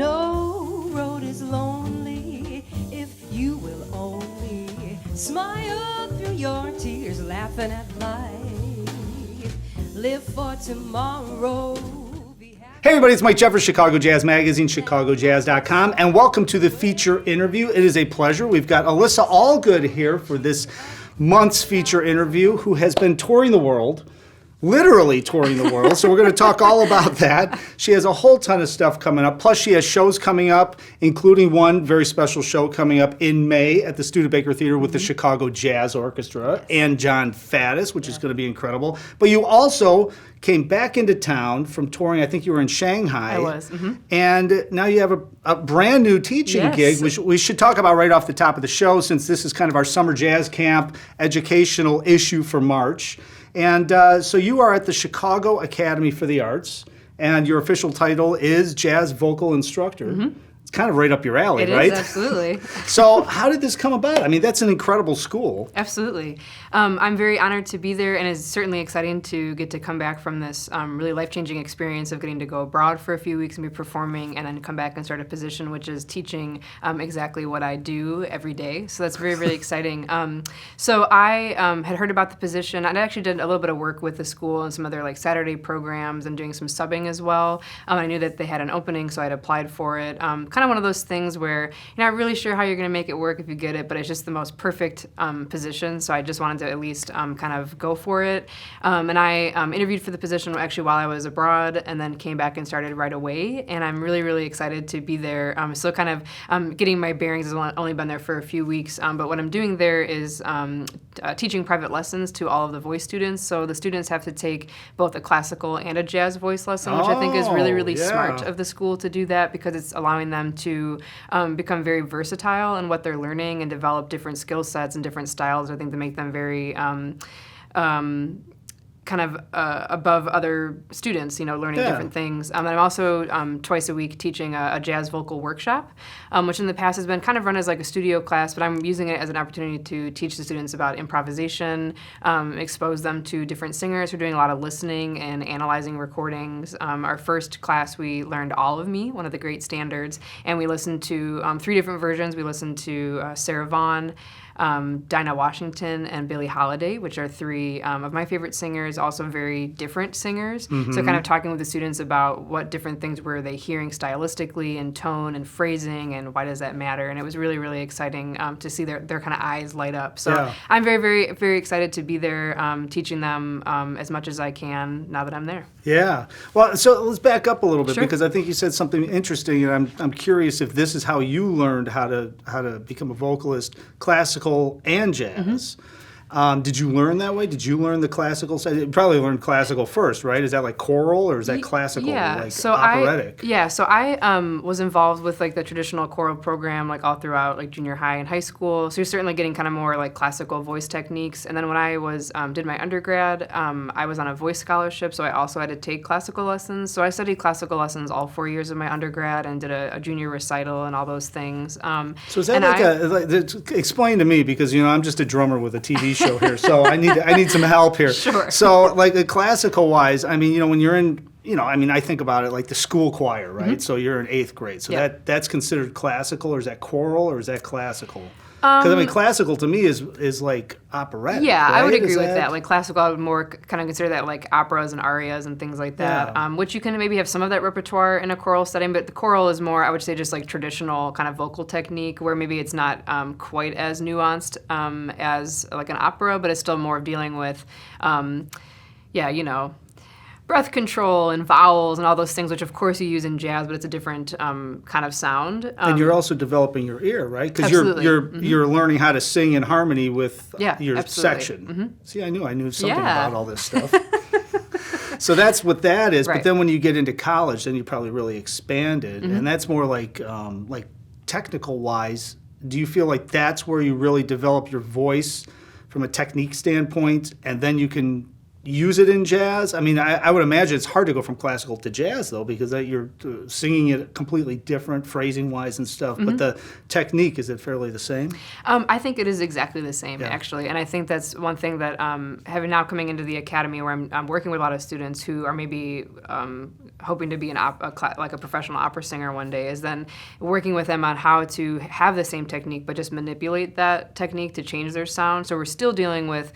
No road is lonely if you will only smile through your tears, laughing at life. Live for tomorrow. Hey everybody, it's Mike Jeffers, Chicago Jazz Magazine, ChicagoJazz.com, and welcome to the feature interview. It is a pleasure. We've got Alyssa Allgood here for this month's feature interview, who has been touring the world, literally touring the world, so we're going to talk all about that. She has a whole ton of stuff coming up, plus she has shows coming up, including one very special show coming up in May at the Studebaker Theater with the Chicago Jazz Orchestra and John Faddis, which is going to be incredible. But you also came back into town from touring. I think you were in Shanghai. I was. And now you have a brand new teaching gig, which we should talk about right off the top of the show, since this is kind of our summer jazz camp educational issue for March. And so you are at the Chicago Academy for the Arts, and your official title is Jazz Vocal Instructor. It's kind of right up your alley, right? It is, absolutely. So how did this come about? I mean, that's an incredible school. Absolutely. I'm very honored to be there, and it's certainly exciting to get to come back from this really life-changing experience of getting to go abroad for a few weeks and be performing, and then come back and start a position which is teaching exactly what I do every day. So that's very, really exciting. So I had heard about the position. I actually did a little bit of work with the school and some other like Saturday programs and doing some subbing as well. I knew that they had an opening, so I'd applied for it. Kind of one of those things where you're not really sure how you're going to make it work if you get it, but it's just the most perfect position. So I just wanted to at least kind of go for it. And I interviewed for the position actually while I was abroad, and then came back and started right away. And I'm really, really excited to be there. Still kind of getting my bearings. I've only been there for a few weeks, but what I'm doing there is teaching private lessons to all of the voice students. So the students have to take both a classical and a jazz voice lesson, which I think is really, really smart of the school to do that, because it's allowing them to become very versatile in what they're learning and develop different skill sets and different styles. I think, to make them very kind of above other students, learning different things. And I'm also twice a week teaching a jazz vocal workshop, which in the past has been kind of run as like a studio class, but I'm using it as an opportunity to teach the students about improvisation, expose them to different singers. We're doing a lot of listening and analyzing recordings. Our first class, we learned All of Me, one of the great standards, and we listened to 3 different versions. We listened to Sarah Vaughan, Dinah Washington, and Billie Holiday, which are 3 of my favorite singers, also very different singers. So kind of talking with the students about what different things were they hearing stylistically and tone and phrasing, and why does that matter. And it was really, really exciting to see their kind of eyes light up. So I'm very, very, very excited to be there teaching them as much as I can now that I'm there. Yeah. Well, so let's back up a little bit, because I think you said something interesting, and I'm curious if this is how you learned how to become a vocalist, classical and jazz. Did you learn that way? Did you learn the classical side? You probably learned classical first, right? Is that like choral, or is that classical, like operatic? So I was involved with like the traditional choral program like all throughout like junior high and high school. So you're certainly getting kind of more like classical voice techniques. And then when I was did my undergrad, I was on a voice scholarship, so I also had to take classical lessons. So I studied classical lessons all 4 years of my undergrad and did a junior recital and all those things. So is that explain to me, because I'm just a drummer with a TV show here, so I need some help here. Sure. So like classical wise, I mean, when you're in, I think about it like the school choir, right? So you're in 8th grade, so that's considered classical, or is that choral, or is that classical? Because classical to me is like operatic. Yeah, right? I would agree with that. Like classical, I would more kind of consider that like operas and arias and things like that, which you can maybe have some of that repertoire in a choral setting, but the choral is more, I would say, just like traditional kind of vocal technique, where maybe it's not quite as nuanced as like an opera, but it's still more dealing with, breath control and vowels and all those things, which of course you use in jazz, but it's a different kind of sound. And you're also developing your ear, right? Because you're learning how to sing in harmony with your section. See, I knew something about all this stuff. So that's what that is. Right. But then when you get into college, then you probably really expanded, and that's more like technical wise. Do you feel like that's where you really develop your voice from a technique standpoint, and then you can use it in jazz? I mean, I would imagine it's hard to go from classical to jazz, though, because you're singing it completely different, phrasing-wise and stuff. But the technique, is it fairly the same? I think it is exactly the same, Yeah. actually. And I think that's one thing that having now coming into the academy where I'm working with a lot of students who are maybe hoping to be like a professional opera singer one day, is then working with them on how to have the same technique but just manipulate that technique to change their sound. So we're still dealing with,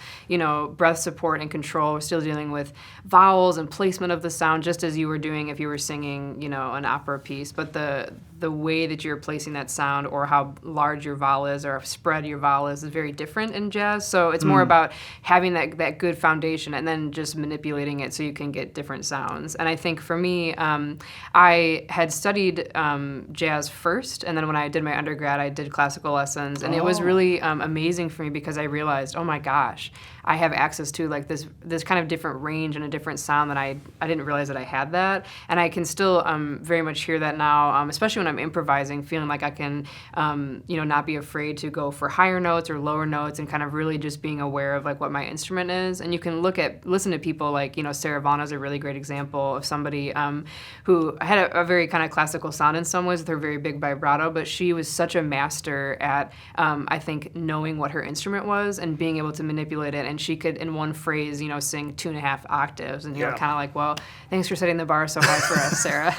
breath support and control. We're still dealing with vowels and placement of the sound, just as you were doing if you were singing, an opera piece. But the way that you're placing that sound, or how large your vowel is, or spread your vowel is very different in jazz. So it's more about having that good foundation and then just manipulating it so you can get different sounds. And I think for me, I had studied jazz first, and then when I did my undergrad, I did classical lessons, and it was really amazing for me because I realized, oh my gosh, I have access to like this kind of different range and a different sound that I didn't realize that I had that. And I can still very much hear that now, especially when I'm improvising, feeling like I can, not be afraid to go for higher notes or lower notes, and kind of really just being aware of like what my instrument is. And you can listen to people like, Sarah Vaughan is a really great example of somebody who had a very kind of classical sound in some ways with her very big vibrato, but she was such a master at, I think, knowing what her instrument was and being able to manipulate it. And she could, in one phrase, sing 2.5 octaves. And you're kind of like, well, thanks for setting the bar so high for us, Sarah.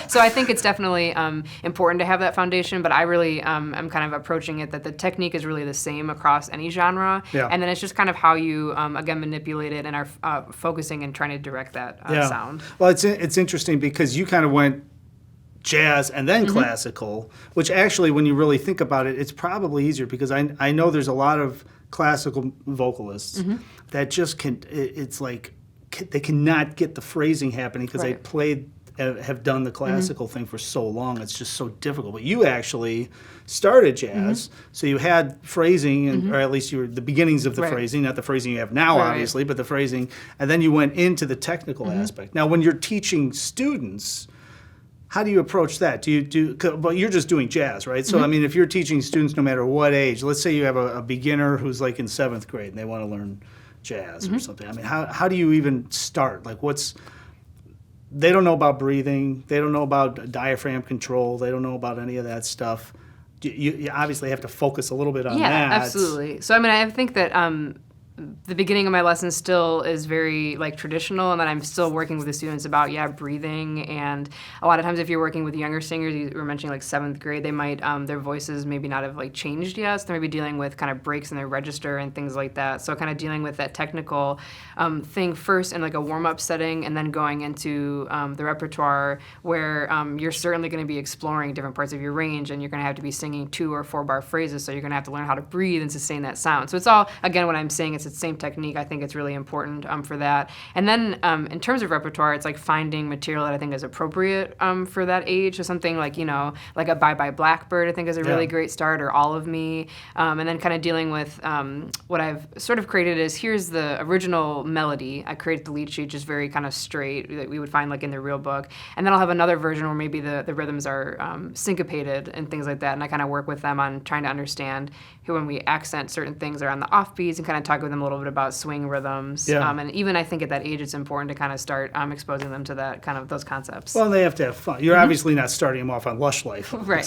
So I think it's definitely important to have that foundation, but I really am kind of approaching it that the technique is really the same across any genre. Yeah. And then it's just kind of how you, again, manipulate it and are focusing and trying to direct that sound. Well, it's interesting because you kind of went jazz and then classical, which actually, when you really think about it, it's probably easier because I know there's a lot of classical vocalists that just it's like they cannot get the phrasing happening because they have done the classical thing for so long. It's just so difficult. But you actually started jazz, so you had phrasing, or at least you were the beginnings of the phrasing, not the phrasing you have now, obviously, but the phrasing, and then you went into the technical aspect. Now, when you're teaching students, how do you approach that? But you're just doing jazz, right? So, I mean, if you're teaching students no matter what age, let's say you have a beginner who's like in 7th grade and they want to learn jazz or something. I mean, how do you even start? Like, they don't know about breathing. They don't know about diaphragm control. They don't know about any of that stuff. You obviously have to focus a little bit on that. Yeah, absolutely. So, I mean, I think that the beginning of my lesson still is very like traditional, and then I'm still working with the students about breathing. And a lot of times if you're working with younger singers, you were mentioning like 7th grade, they might their voices maybe not have like changed yet, so they're maybe dealing with kind of breaks in their register and things like that. So kind of dealing with that technical thing first in like a warm-up setting, and then going into the repertoire where you're certainly going to be exploring different parts of your range, and you're going to have to be singing 2 or 4 bar phrases, so you're going to have to learn how to breathe and sustain that sound. So it's all, again, what I'm saying, it's the same technique. I think it's really important for that. And then in terms of repertoire, it's like finding material that I think is appropriate for that age. So something like, like a Bye Bye Blackbird, I think is a really great start, or All of Me. And then kind of dealing with what I've sort of created is, here's the original melody. I created the lead sheet just very kind of straight that we would find like in the real book. And then I'll have another version where maybe the rhythms are syncopated and things like that. And I kind of work with them on trying to understand when we accent certain things are on the offbeats, and kind of talk with them a little bit about swing rhythms. And even I think at that age, it's important to kind of start exposing them to that kind of those concepts. Well, they have to have fun. You're obviously not starting them off on Lush Life. Right.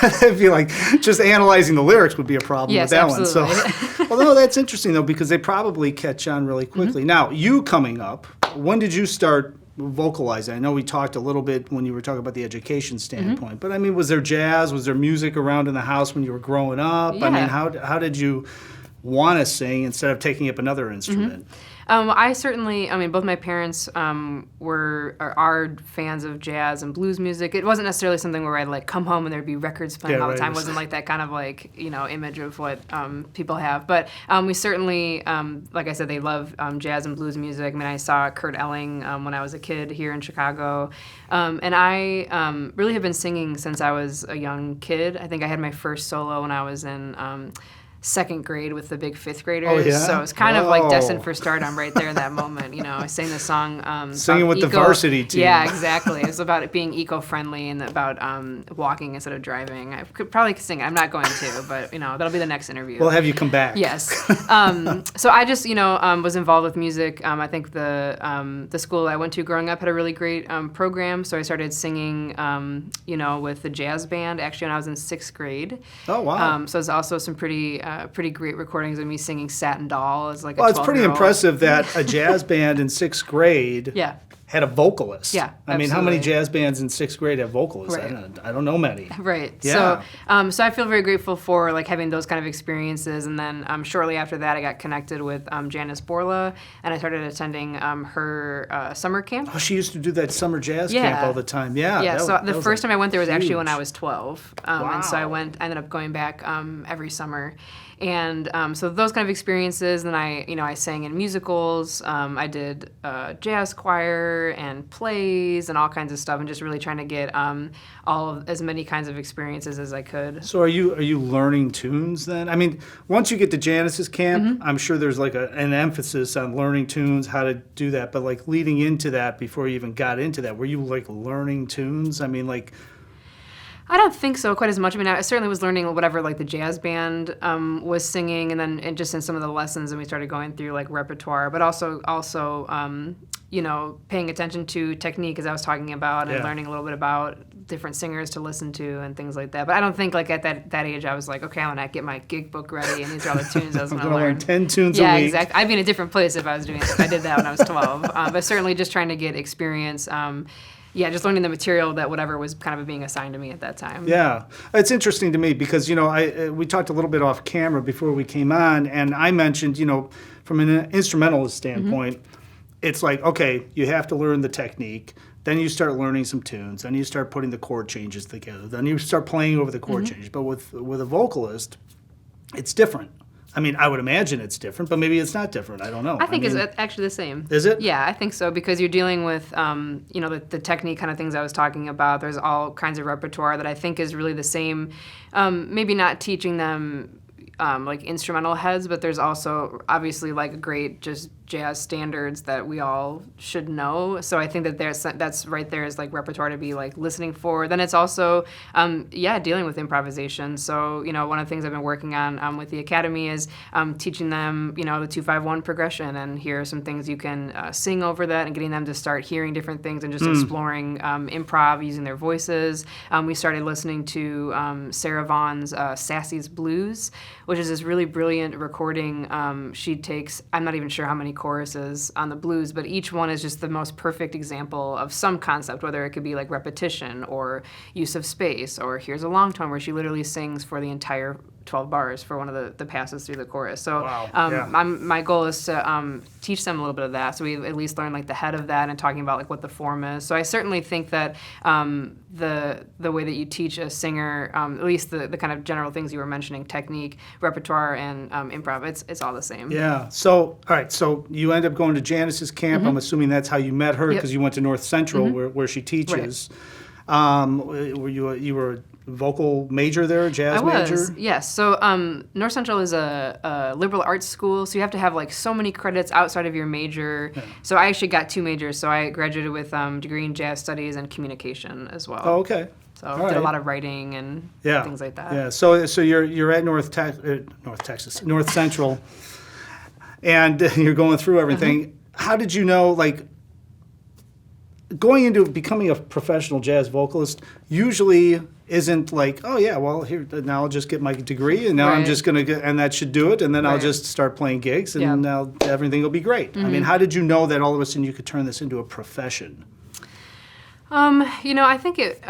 That'd be like just analyzing the lyrics would be a problem with that absolutely. one. So, well, no, that's interesting though, because they probably catch on really quickly. Now, you coming up, when did you start vocalizing? I know we talked a little bit when you were talking about the education standpoint, but I mean, was there jazz? Was there music around in the house when you were growing up? I mean, how did you want to sing instead of taking up another instrument? I certainly, both my parents are fans of jazz and blues music. It wasn't necessarily something where I'd like come home and there'd be records playing all the time. It wasn't like that kind of like, image of what people have. But we certainly, like I said, they love jazz and blues music. I mean, I saw Kurt Elling when I was a kid here in Chicago. And I really have been singing since I was a young kid. I think I had my first solo when I was in second grade with the big fifth graders. Oh, yeah? So it's kind of like Whoa. destined for stardom right there in that moment. You know, I sang the song. Singing about with the varsity team. Yeah, exactly. It's about it being eco-friendly and about walking instead of driving. I could probably sing it. I'm not going to, but, you know, that'll be the next interview. We'll have you come back. Yes. So I just, was involved with music. I think the school I went to growing up had a really great program. So I started singing, with the jazz band actually when I was in 6th grade. Oh, wow. So there's also some pretty great recordings of me singing Satin Doll as like a 12-year-old. Well, it's pretty impressive that a jazz band in 6th grade Yeah. had a vocalist. Yeah, I mean, how many absolutely. jazz bands in 6th grade have vocalists? Right. I don't know many. Right. Yeah. So I feel very grateful for like having those kind of experiences, and then shortly after that, I got connected with Janice Borla, and I started attending her summer camp. Oh, she used to do that summer jazz Yeah. camp all the time. Yeah. Yeah. So the first time I went there was actually when huge. I was 12, and so I Wow. ended up going back every summer. And so those kind of experiences, and I sang in musicals. I did jazz choir and plays and all kinds of stuff, and just really trying to get as many kinds of experiences as I could. So are you learning tunes then? I mean, once you get to Janice's camp, Mm-hmm. I'm sure there's like an emphasis on learning tunes, how to do that. But like leading into that, before you even got into that, were you like learning tunes? I mean, like. I don't think so quite as much. I mean, I certainly was learning whatever like the jazz band was singing, and then just in some of the lessons, and we started going through like repertoire, but also paying attention to technique, as I was talking about, and Yeah. learning a little bit about different singers to listen to and things like that. But I don't think like at that age I was like, okay, I'm gonna get my gig book ready, and these are all the tunes I was I'm gonna going to learn. learn 10 tunes a Yeah, week. exactly. I'd be in a different place if I was doing it. If I did that when I was 12. But certainly just trying to get experience. Just learning the material that whatever was kind of being assigned to me at that time. Yeah, it's interesting to me because we talked a little bit off camera before we came on, and I mentioned from an instrumentalist standpoint, it's like okay, you have to learn the technique, then you start learning some tunes, then you start putting the chord changes together, then you start playing over the chord changes. But with a vocalist, it's different. I mean, I would imagine it's different, but maybe it's not different. I don't know. I think mean, it's actually the same. Is it? Yeah, I think so, because you're dealing with, the technique kind of things I was talking about. There's all kinds of repertoire that I think is really the same. Maybe not teaching them like instrumental heads, but there's also obviously like great just jazz standards that we all should know. So I think that that's right there is like repertoire to be like listening for. Then it's also, dealing with improvisation. So, one of the things I've been working on with the Academy is teaching them, the 2-5-1 progression, and here are some things you can sing over that, and getting them to start hearing different things and just exploring improv using their voices. We started listening to Sarah Vaughan's Sassy's Blues, which is this really brilliant recording. She takes, I'm not even sure how many choruses on the blues, but each one is just the most perfect example of some concept, whether it could be like repetition or use of space, or here's a long tone where she literally sings for the entire 12 bars for one of the passes through the chorus. So Wow. Yeah. my goal is to teach them a little bit of that, so we at least learn like the head of that and talking about like what the form is. So I certainly think that the way that you teach a singer, at least the kind of general things you were mentioning, technique, repertoire, and improv, it's all the same. Yeah. So, all right. So you end up going to Janice's camp. I'm assuming that's how you met her, because you went to North Central, where she teaches. Were you were a vocal major there, jazz major? I was, yes. So North Central is a liberal arts school, so you have to have like so many credits outside of your major. Yeah. So I actually got 2 majors. So I graduated with degree in jazz studies and communication as well. Oh, okay. So I did a lot of writing and things like that. Yeah. So you're at North Central, and you're going through everything. How did you know, like, going into becoming a professional jazz vocalist usually isn't like, oh yeah, well here now I'll just get my degree, and now I'm just gonna get, and that should do it, and then I'll just start playing gigs, and now everything will be great. I mean, how did you know that all of a sudden you could turn this into a profession? I think it,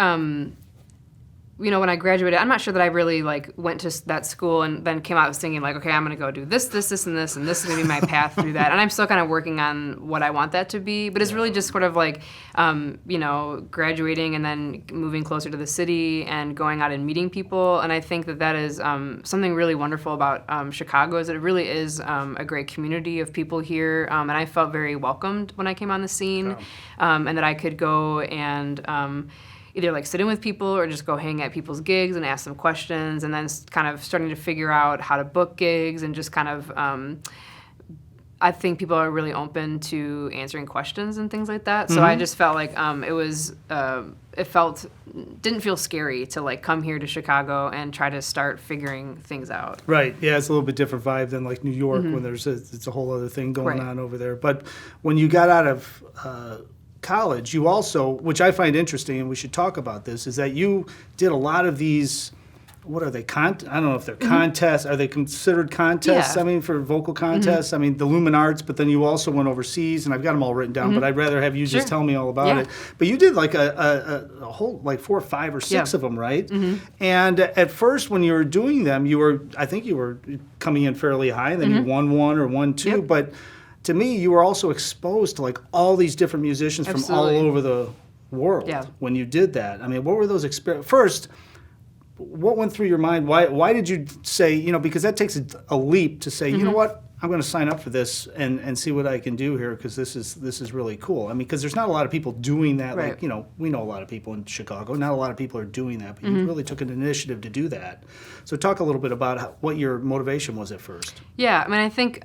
when I graduated, I'm not sure that I really like went to that school and then came out thinking like, okay, I'm going to go do this, this, this, and this, and this is going to be my path through that. And I'm still kind of working on what I want that to be, but it's really just sort of like, graduating and then moving closer to the city and going out and meeting people. And I think that is something really wonderful about Chicago, is that it really is a great community of people here. And I felt very welcomed when I came on the scene, and that I could go and either like sit in with people or just go hang at people's gigs and ask them questions, and then kind of starting to figure out how to book gigs and just kind of I think people are really open to answering questions and things like that. So I just felt like didn't feel scary to like come here to Chicago and try to start figuring things out. Right. Yeah, it's a little bit different vibe than like New York when it's a whole other thing going on over there. But when you got out of college, you also, which I find interesting, and we should talk about this, is that you did a lot of these. What are they? I don't know if they're contests. Are they considered contests? Yeah. I mean, for vocal contests. I mean, the Lumen Arts. But then you also went overseas, and I've got them all written down. But I'd rather have you just tell me all about it. But you did like a whole like 4 or 5 or 6 of them, right? And at first, when you were doing them, I think you were coming in fairly high. And then you won 1 or won 2. But to me, you were also exposed to like all these different musicians from all over the world when you did that. I mean, what were those experiences? First, what went through your mind? Why did you say, because that takes a leap to say, you know what, I'm going to sign up for this and see what I can do here because this is really cool. I mean, because there's not a lot of people doing that. Right. Like, we know a lot of people in Chicago. Not a lot of people are doing that, but you really took an initiative to do that. So talk a little bit about what your motivation was at first. Yeah, I mean, I think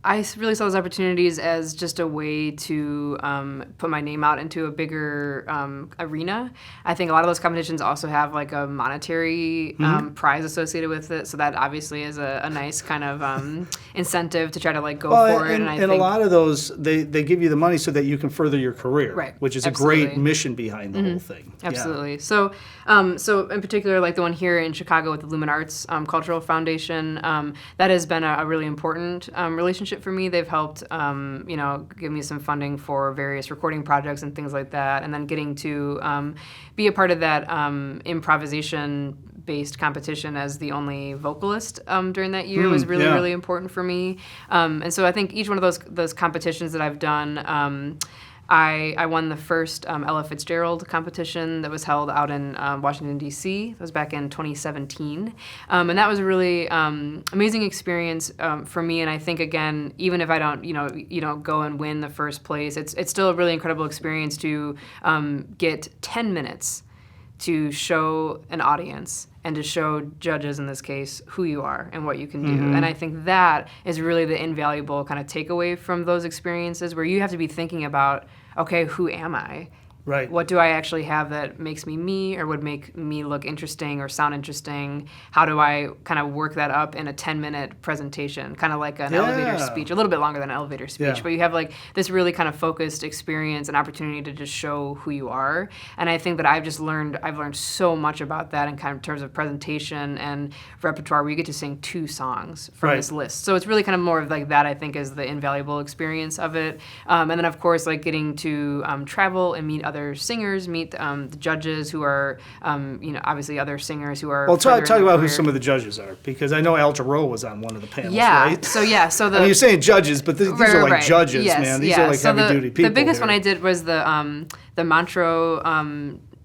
I really saw those opportunities as just a way to put my name out into a bigger arena. I think a lot of those competitions also have like a monetary prize associated with it, so that obviously is a nice kind of incentive to try to like go for it. And I think a lot of those, they give you the money so that you can further your career, right? Which is Absolutely. a great mission behind the whole thing. Absolutely. Yeah. So in particular, like the one here in Chicago with the Lumen Arts Cultural Foundation, that has been a really important relationship for me. They've helped, give me some funding for various recording projects and things like that, and then getting to be a part of that improvisation-based competition as the only vocalist during that year was really, really important for me. And so I think each one of those competitions that I've done, I won the first Ella Fitzgerald competition that was held out in Washington, D.C. That was back in 2017. And that was a really amazing experience for me. And I think, again, even if I don't, go and win the first place, it's still a really incredible experience to get 10 minutes to show an audience and to show judges, in this case, who you are and what you can do. And I think that is really the invaluable kind of takeaway from those experiences where you have to be thinking about, okay, who am I? Right. What do I actually have that makes me me or would make me look interesting or sound interesting? How do I kind of work that up in a 10-minute presentation, kind of like an elevator speech, a little bit longer than an elevator speech, but you have like this really kind of focused experience and opportunity to just show who you are. And I think that I've learned so much about that in kind of terms of presentation and repertoire where you get to sing 2 songs from this list. So it's really kind of more of like that, I think, is the invaluable experience of it. And then, of course, like getting to travel and meet other singers, meet the judges who are, obviously other singers who are. Well, talk about who some of the judges are, because I know Al Jarreau was on one of the panels, right? So the. I mean, you're saying judges, but these are like judges, man. These are like heavy-duty people. The biggest one I did was the Montreux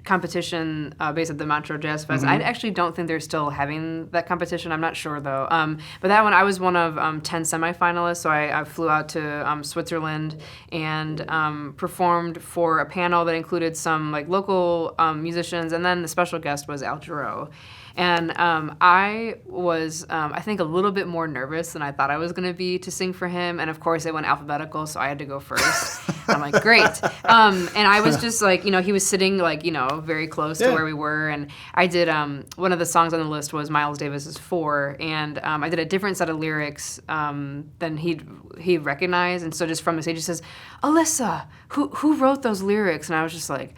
competition based at the Montreux Jazz Fest. I actually don't think they're still having that competition. I'm not sure, though. But that one, I was one of 10 semifinalists, so I flew out to Switzerland and performed for a panel that included some like local musicians, and then the special guest was Al Jarreau. And I was, I think, a little bit more nervous than I thought I was going to be to sing for him. And, of course, it went alphabetical, so I had to go first. I'm like, great. And I was just like, he was sitting, like, very close to where we were. And I did, one of the songs on the list was Miles Davis's 4. And I did a different set of lyrics than he recognized. And so just from the stage, he says, Alyssa, who wrote those lyrics? And I was just like,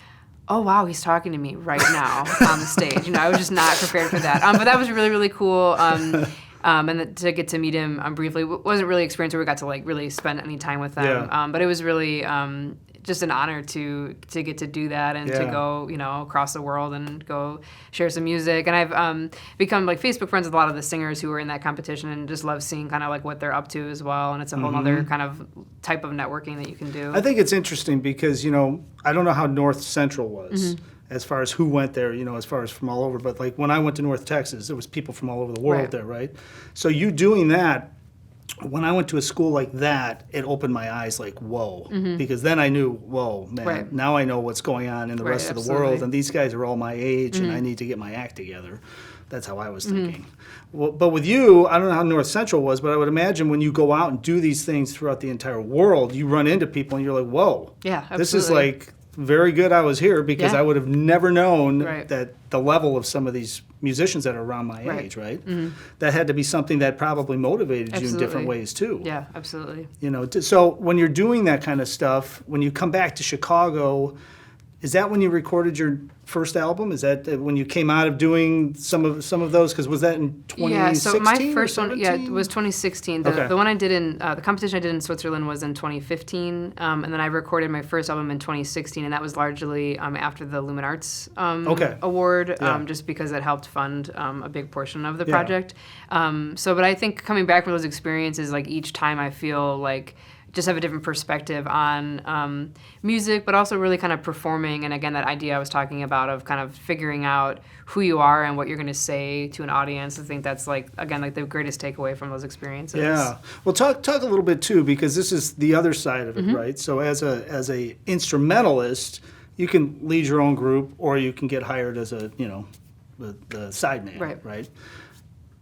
oh, wow, he's talking to me right now on the stage. I was just not prepared for that. But that was really, really cool. And to get to meet him briefly wasn't really an experience where we got to like really spend any time with them. But it was really just an honor to get to do that and to go, across the world and go share some music. And I've become like Facebook friends with a lot of the singers who were in that competition and just love seeing kind of like what they're up to as well. And it's a whole other kind of type of networking that you can do. I think it's interesting because, I don't know how North Central was as far as who went there, as far as from all over. But like when I went to North Texas, there was people from all over the world there, right? So you doing that, when I went to a school like that, it opened my eyes like, whoa. Because then I knew, whoa, man, now I know what's going on in the rest of the world. And these guys are all my age, and I need to get my act together. That's how I was thinking. Well, but with you, I don't know how North Central was, but I would imagine when you go out and do these things throughout the entire world, you run into people and you're like, whoa. Yeah, absolutely. This is like very good I was here, because I would have never known Right. that the level of some of these musicians that are around my age, right? That had to be something that probably motivated you in different ways too. Yeah, absolutely. You know, so when you're doing that kind of stuff, when you come back to Chicago, is that when you recorded your first album? Is that when you came out of doing some of those? Because was that in 2016? Yeah, so my first one, 17? was 2016. The one I did in the competition I did in Switzerland was in 2015, and then I recorded my first album in 2016, and that was largely after the Lumen Arts Award, just because it helped fund a big portion of the project. But I think coming back from those experiences, like each time I feel like just have a different perspective on music, but also really kind of performing. And again, that idea I was talking about of kind of figuring out who you are and what you're going to say to an audience. I think that's like, again, like the greatest takeaway from those experiences. Yeah. Well, talk a little bit too, because this is the other side of it, right? So as a instrumentalist, you can lead your own group, or you can get hired as a, the side man, right?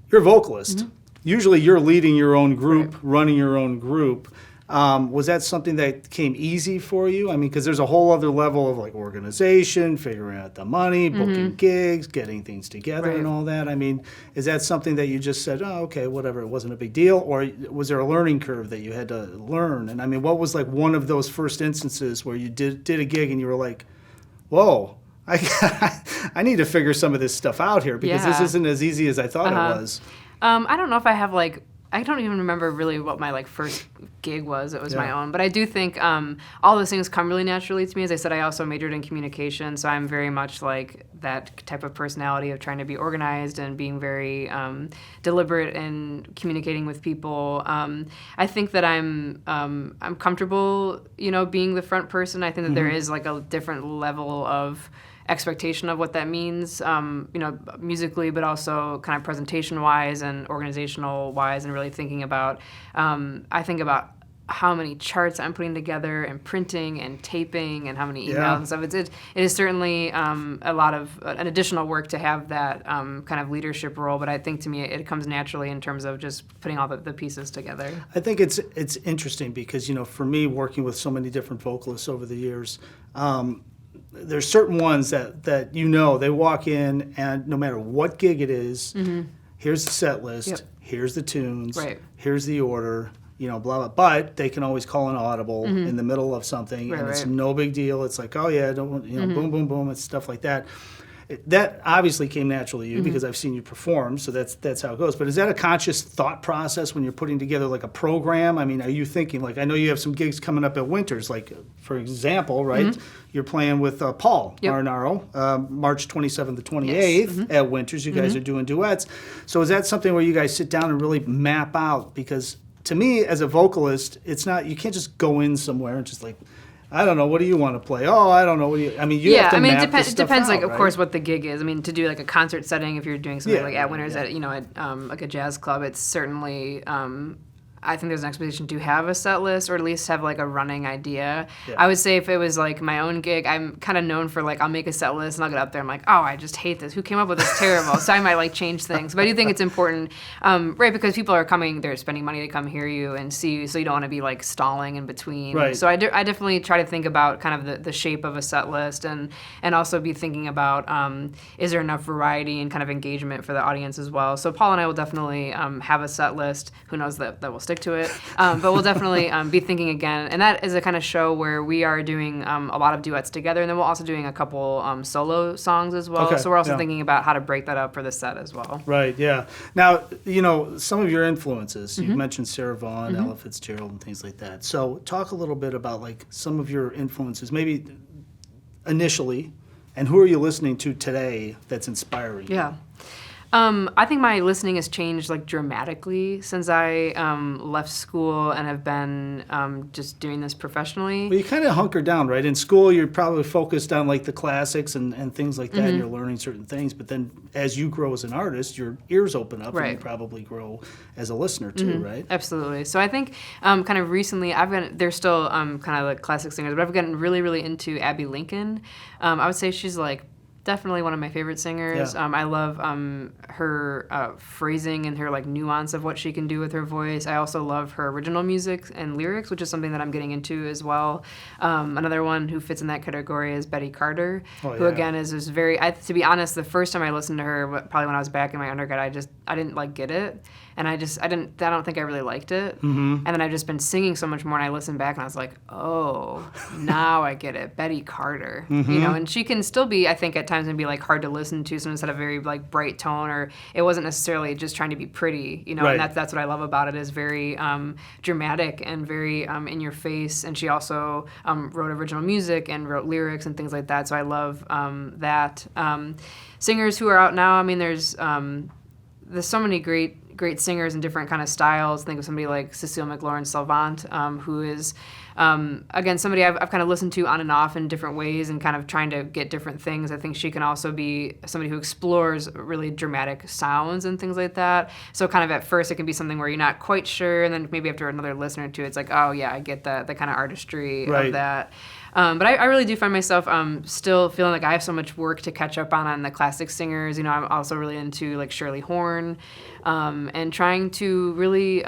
You're a vocalist. Usually you're leading your own group, running your own group. Was that something that came easy for you? I mean, because there's a whole other level of like organization, figuring out the money, booking gigs, getting things together and all that. I mean, is that something that you just said, oh, okay, whatever, it wasn't a big deal? Or was there a learning curve that you had to learn? And I mean, what was like one of those first instances where you did a gig and you were like, whoa, I need to figure some of this stuff out here, because this isn't as easy as I thought it was. I don't know if I have like, I don't even remember really what my like first gig was. It was my own, but I do think all those things come really naturally to me. As I said, I also majored in communication, so I'm very much like that type of personality of trying to be organized and being very deliberate in communicating with people. I think that I'm comfortable, being the front person. I think that there is like a different level of expectation of what that means, musically, but also kind of presentation-wise and organizational-wise, and really thinking about, I think about how many charts I'm putting together and printing and taping and how many emails and stuff. It is certainly a lot of an additional work to have that kind of leadership role, but I think to me it comes naturally in terms of just putting all the pieces together. I think it's interesting because, for me, working with so many different vocalists over the years, there's certain ones that they walk in, and no matter what gig it is, here's the set list, here's the tunes, here's the order, blah, blah. But they can always call an audible in the middle of something, and it's no big deal. It's like, oh yeah, don't, boom, boom, boom, it's stuff like that. That obviously came naturally to you because I've seen you perform, so that's how it goes. But is that a conscious thought process when you're putting together like a program? I mean, are you thinking, like, I know you have some gigs coming up at Winters, like, for example, right? You're playing with Paul Marinaro, March 27th to 28th at Winters. You guys are doing duets. So is that something where you guys sit down and really map out? Because to me, as a vocalist, it's not, you can't just go in somewhere and just like, I don't know, what do you want to play? Oh, I don't know. What do you, I mean, you have to map this stuff it depends, out, like, of right? course, what the gig is. I mean, to do, like, a concert setting, if you're doing something like at Winters, at like a jazz club, it's certainly, I think there's an expectation to have a set list, or at least have, like, a running idea. I would say if it was, like, my own gig, I'm kind of known for, like, I'll make a set list, and I'll get up there, I'm like, oh, I just hate this. Who came up with this? Terrible. So I might, like, change things. But I do think it's important, right, because people are coming, they're spending money to come hear you and see you, so you don't want to be, like, stalling in between. Right. So I definitely try to think about kind of the shape of a set list, and also be thinking about, is there enough variety and kind of engagement for the audience as well. So Paul and I will definitely have a set list. Who knows that we'll stick to it. But we'll definitely be thinking again. And that is a kind of show where we are doing a lot of duets together, and then we're also doing a couple solo songs as well. Okay, so we're also thinking about how to break that up for the set as well. Right, yeah. Now, some of your influences, you've mentioned Sarah Vaughan, Ella Fitzgerald, and things like that. So talk a little bit about, like, some of your influences, maybe initially, and who are you listening to today that's inspiring you? Yeah. I think my listening has changed like dramatically since I left school and have been just doing this professionally. Well, you kind of hunker down, right? In school, you're probably focused on like the classics and things like that, and you're learning certain things. But then as you grow as an artist, your ears open up, and you probably grow as a listener too, right? Absolutely. So I think kind of recently, they're still kind of like classic singers, but I've gotten really, really into Abby Lincoln. I would say she's like definitely one of my favorite singers. Yeah. I love her phrasing and her like nuance of what she can do with her voice. I also love her original music and lyrics, which is something that I'm getting into as well. Another one who fits in that category is Betty Carter, who again is very. To be honest, the first time I listened to her, probably when I was back in my undergrad, I didn't like get it, and I don't think I really liked it. And then I've just been singing so much more, and I listened back and I was like, oh, now I get it, Betty Carter, you know, and she can still be, I think, at times and be like hard to listen to. Sometimes had a very like bright tone, or it wasn't necessarily just trying to be pretty, you know. Right. And that's what I love about it, is very dramatic and very in your face. And she also wrote original music and wrote lyrics and things like that. So I love that. Singers who are out now, I mean, there's so many great singers in different kind of styles. Think of somebody like Cecile McLaurin-Salvant, who is, again, somebody I've kind of listened to on and off in different ways and kind of trying to get different things. I think she can also be somebody who explores really dramatic sounds and things like that. So kind of at first it can be something where you're not quite sure, and then maybe after another listener to it, it's like, oh yeah, I get the kind of artistry of that. But I really do find myself still feeling like I have so much work to catch up on the classic singers. You know, I'm also really into like Shirley Horn, and trying to really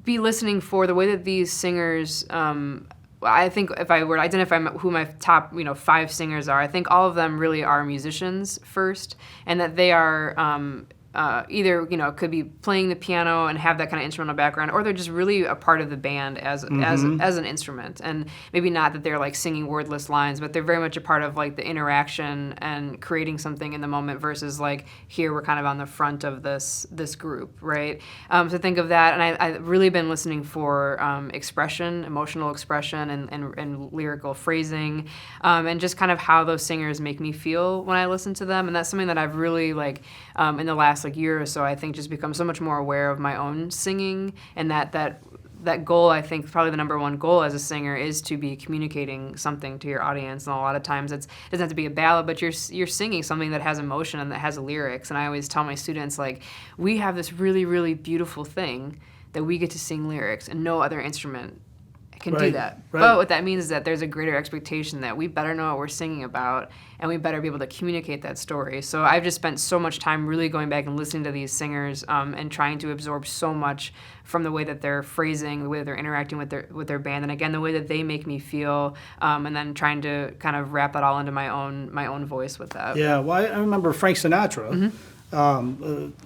be listening for the way that these singers. I think if I were to identify who my top 5 singers are, I think all of them really are musicians first, and that they are. Either could be playing the piano and have that kind of instrumental background, or they're just really a part of the band as an instrument. And maybe not that they're like singing wordless lines, but they're very much a part of like the interaction and creating something in the moment, versus like here we're kind of on the front of this group, right? So think of that, and I've really been listening for expression, emotional expression, and lyrical phrasing, and just kind of how those singers make me feel when I listen to them. And that's something that I've really like in the last like year or so, I think, just become so much more aware of my own singing, and that goal, I think probably the number one goal as a singer is to be communicating something to your audience. And a lot of times it doesn't have to be a ballad, but you're singing something that has emotion and that has lyrics. And I always tell my students, like, we have this really, really beautiful thing that we get to sing lyrics, and no other instrument can do that. Right. But what that means is that there's a greater expectation that we better know what we're singing about, and we better be able to communicate that story. So I've just spent so much time really going back and listening to these singers, and trying to absorb so much from the way that they're phrasing, the way that they're interacting with their band, and again the way that they make me feel, and then trying to kind of wrap that all into my own voice with that. Yeah, well, I remember Frank Sinatra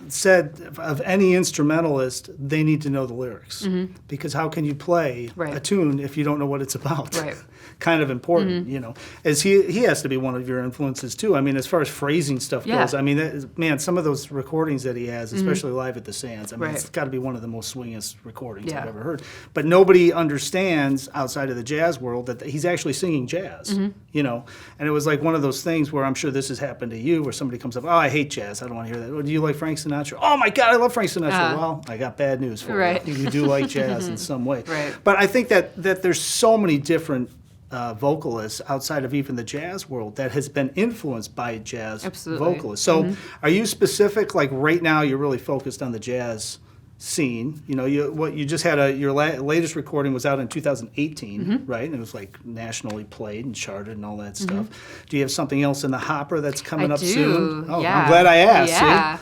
said of any instrumentalist, they need to know the lyrics, because how can you play a tune if you don't know what it's about? Right. Kind of important, As he has to be one of your influences too. I mean, as far as phrasing stuff goes, I mean, man, some of those recordings that he has, especially live at the Sands, I mean, it's got to be one of the most swingest recordings I've ever heard. But nobody understands outside of the jazz world that he's actually singing jazz, And it was like one of those things where I'm sure this has happened to you, where somebody comes up, oh, I hate jazz, I don't want to hear that. Oh, do you like Frank Sinatra? Oh my God, I love Frank Sinatra. Well, I got bad news for you. You do like jazz in some way. Right. But I think that there's so many different vocalists outside of even the jazz world that has been influenced by jazz vocalists. So are you specific, like right now you're really focused on the jazz scene? You just had your latest recording was out in 2018, right? And it was like nationally played and charted and all that stuff. Do you have something else in the hopper that's coming up soon? Oh, yeah. I'm glad I asked. Yeah.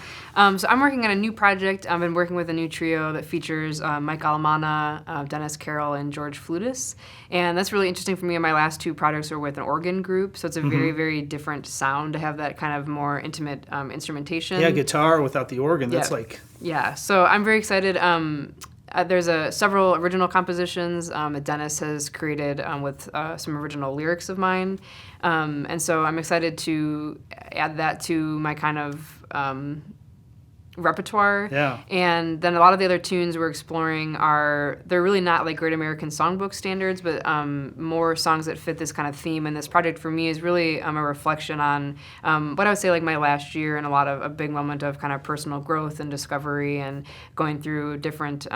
So I'm working on a new project. I've been working with a new trio that features Mike Alamana, Dennis Carroll, and George Flutis. And that's really interesting for me. And my last 2 projects are with an organ group. So it's a very, very different sound to have that kind of more intimate instrumentation. Yeah, guitar without the organ. That's like... Yeah, so I'm very excited. There's several original compositions that Dennis has created with some original lyrics of mine. And so I'm excited to add that to my kind of repertoire. Yeah. And then a lot of the other tunes we're exploring they're really not like Great American Songbook standards, but more songs that fit this kind of theme. And this project for me is really a reflection on what I would say like my last year, and a big moment of kind of personal growth and discovery and going through different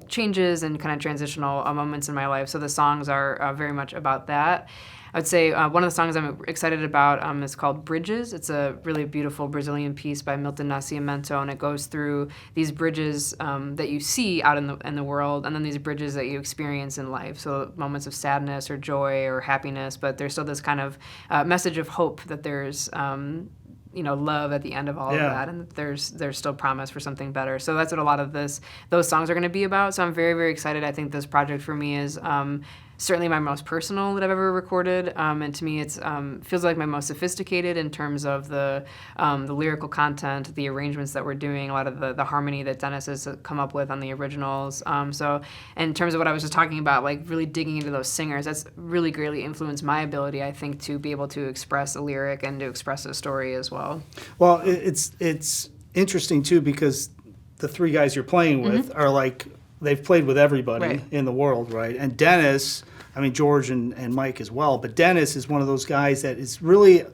changes and kind of transitional moments in my life. So the songs are very much about that. I would say one of the songs I'm excited about is called Bridges. It's a really beautiful Brazilian piece by Milton Nascimento, and it goes through these bridges that you see out in the world, and then these bridges that you experience in life. So moments of sadness or joy or happiness, but there's still this kind of message of hope that there's love at the end of all of that, and there's still promise for something better. So that's what a lot of those songs are going to be about. So I'm very, very excited. I think this project for me is certainly my most personal that I've ever recorded, and to me it's feels like my most sophisticated in terms of the lyrical content, the arrangements that we're doing, a lot of the harmony that Dennis has come up with on the originals. So in terms of what I was just talking about, like really digging into those singers, that's really greatly influenced my ability, I think, to be able to express a lyric and to express a story as well. Well, it's interesting too, because the three guys you're playing with are like, they've played with everybody in the world, right? And Dennis, I mean, George and Mike as well, but Dennis is one of those guys that is really,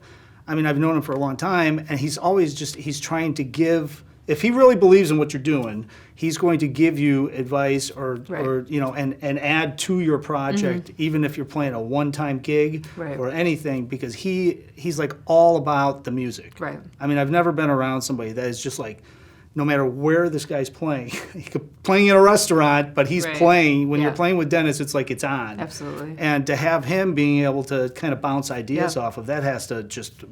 I mean, I've known him for a long time, and he's always he's trying to give, if he really believes in what you're doing, he's going to give you advice or and add to your project, even if you're playing a one-time gig or anything, because he's like all about the music. Right. I mean, I've never been around somebody that is just like, no matter where this guy's playing, he could playing in a restaurant, but he's playing. When you're playing with Dennis, it's like it's on. Absolutely. And to have him being able to kind of bounce ideas off of that has to just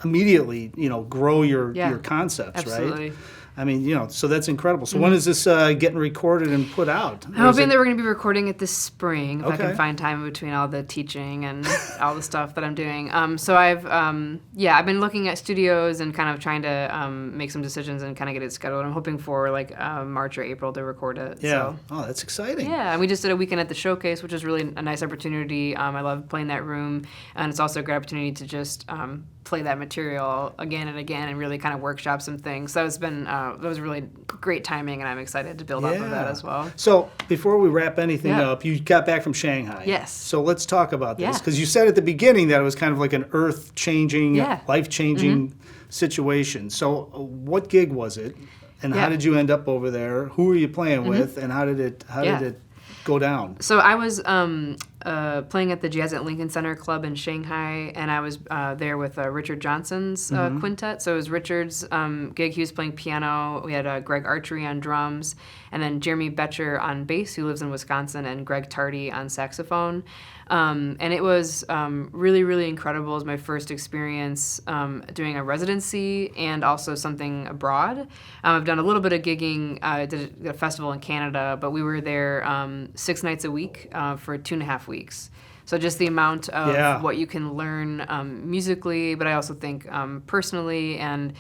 immediately, grow your concepts, Absolutely. right? I mean, so that's incredible. So when is this getting recorded and put out? I'm hoping that we're going to be recording it this spring, if I can find time between all the teaching and all the stuff that I'm doing. So I've been looking at studios and kind of trying to make some decisions and kind of get it scheduled. I'm hoping for like March or April to record it. Yeah. So. Oh, that's exciting. Yeah, and we just did a weekend at the Showcase, which is really a nice opportunity. I love playing that room, and it's also a great opportunity to just play that material again and again and really kind of workshop some things. So it's been that was really great timing, and I'm excited to build off of that as well. So before we wrap anything up, you got back from Shanghai. Yes. So let's talk about this, because you said at the beginning that it was kind of like an earth-changing, life-changing situation. So what gig was it, and how did you end up over there? Who were you playing with, and how did it go down? So I was playing at the Jazz at Lincoln Center Club in Shanghai, and I was there with Richard Johnson's quintet. So it was Richard's gig. He was playing piano. We had Greg Archery on drums, and then Jeremy Betcher on bass, who lives in Wisconsin, and Greg Tardy on saxophone. And it was really, really incredible. It was my first experience doing a residency and also something abroad. I've done a little bit of gigging. I did a festival in Canada, but we were there 6 nights a week for 2.5 weeks. So just the amount of what you can learn musically, but I also think personally, and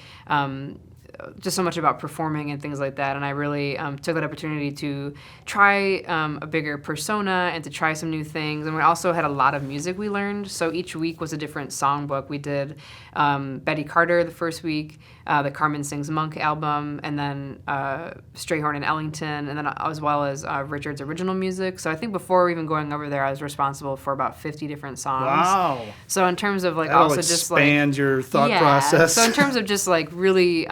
just so much about performing and things like that. And I really took that opportunity to try a bigger persona and to try some new things. And we also had a lot of music we learned. So each week was a different songbook. We did Betty Carter the first week, the Carmen Sings Monk album, and then Strayhorn and Ellington, and then as well as Richard's original music. So I think before even going over there, I was responsible for about 50 different songs. Wow. So in terms of like That'll also just like expand your thought process. So in terms of just like really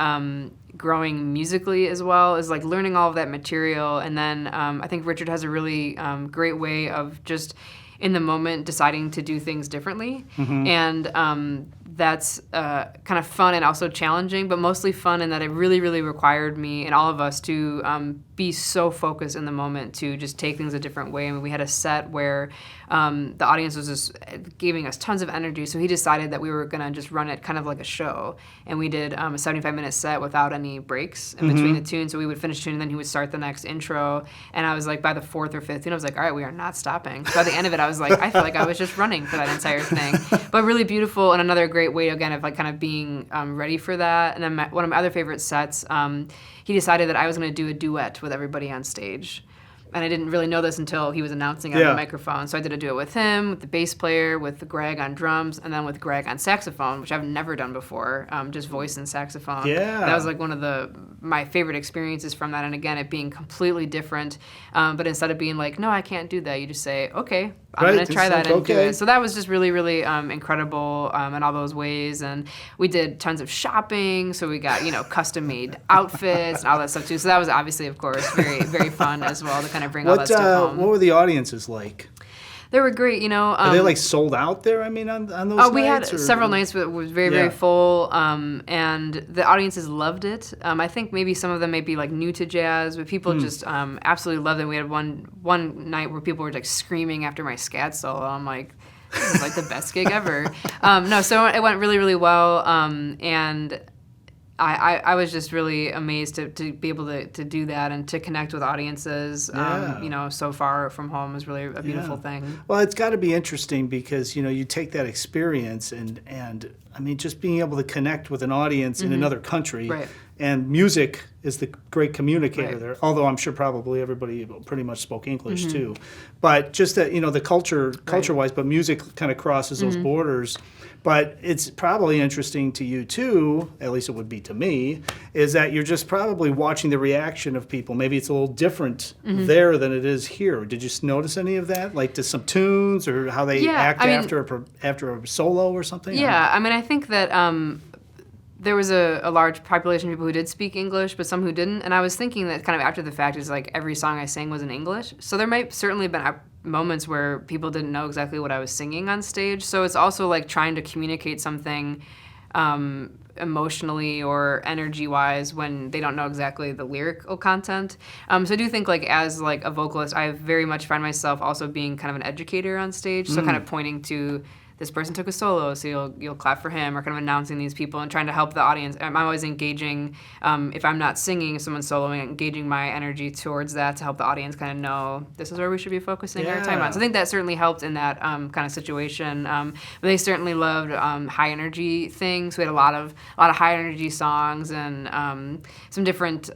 growing musically as well as like learning all of that material, and then I think Richard has a really great way of just in the moment deciding to do things differently, and that's kind of fun and also challenging, but mostly fun in that it really, really required me and all of us to be so focused in the moment to just take things a different way. I mean, we had a set where the audience was just giving us tons of energy, so he decided that we were going to just run it kind of like a show, and we did a 75-minute set without any breaks in between the tunes. So we would finish tune, and then he would start the next intro, and I was like, by the 4th or 5th tune, I was like, all right, we are not stopping. So by the end of it, I was like, I feel like I was just running for that entire thing. But really beautiful, and another great way, again, of like kind of being ready for that. And then one of my other favorite sets, he decided that I was going to do a duet with everybody on stage. and I didn't really know this until he was announcing on the microphone. So I did a duet with him, with the bass player, with Greg on drums, and then with Greg on saxophone, which I've never done before, just voice and saxophone. Yeah. That was like one of my favorite experiences from that. And again, it being completely different. But instead of being like, no, I can't do that, you just say, okay, I'm going to try that and do it. So that was just really, really incredible in all those ways. And we did tons of shopping. So we got, custom-made outfits and all that stuff too. So that was obviously, of course, very, very fun as well to kind of bring all that stuff home. What were the audiences like? They were great, Are they like sold out there? I mean, on those nights? Oh, we had several nights that was very, very full, and the audiences loved it. I think maybe some of them may be like new to jazz, but people just absolutely loved it. We had one night where people were like screaming after my scat solo. I'm like, this is like the best gig ever. So it went really, really well, and I was just really amazed to be able to do that and to connect with audiences, so far from home is really a beautiful thing. Well, it's got to be interesting because, you take that experience and I mean, just being able to connect with an audience in another country. Right. And music is the great communicator there, although I'm sure probably everybody pretty much spoke English too. But just that, the culture-wise, but music kind of crosses those borders. But it's probably interesting to you too, at least it would be to me, is that you're just probably watching the reaction of people. Maybe it's a little different there than it is here. Did you notice any of that? Like to some tunes or how they act after a solo or something? Yeah, I mean, I think that there was a large population of people who did speak English, but some who didn't. And I was thinking that kind of after the fact is like every song I sang was in English. So there might certainly have been moments where people didn't know exactly what I was singing on stage. So it's also like trying to communicate something emotionally or energy-wise when they don't know exactly the lyrical content. So I do think like as like a vocalist, I very much find myself also being kind of an educator on stage. So kind of pointing to this person took a solo, so you'll clap for him, or kind of announcing these people and trying to help the audience. I'm always engaging, if I'm not singing, if someone's soloing, engaging my energy towards that to help the audience kind of know this is where we should be focusing our time on. So I think that certainly helped in that kind of situation. But they certainly loved high energy things. We had a lot of high energy songs and some different.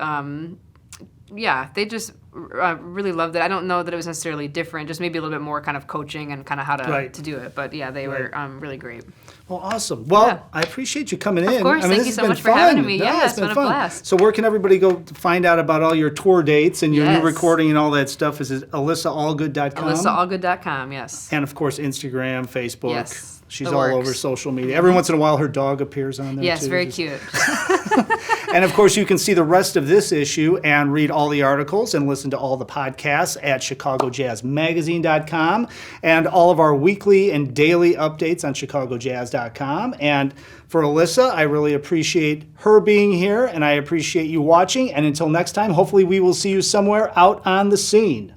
They just really loved it. I don't know that it was necessarily different, just maybe a little bit more kind of coaching and kind of how to do it. But yeah, they were really great. Well, awesome. Well, I appreciate you coming in. Of course, thank you so much for having me. Yeah, it's been a blast. So where can everybody go to find out about all your tour dates and your new recording and all that stuff? Is it AlyssaAllgood.com? AlyssaAllgood.com, yes. And of course, Instagram, Facebook. Yes. She's all over social media. Every once in a while, her dog appears on there, yes, too. Very cute. And, of course, you can see the rest of this issue and read all the articles and listen to all the podcasts at ChicagoJazzMagazine.com and all of our weekly and daily updates on ChicagoJazz.com. And for Alyssa, I really appreciate her being here, and I appreciate you watching. And until next time, hopefully we will see you somewhere out on the scene.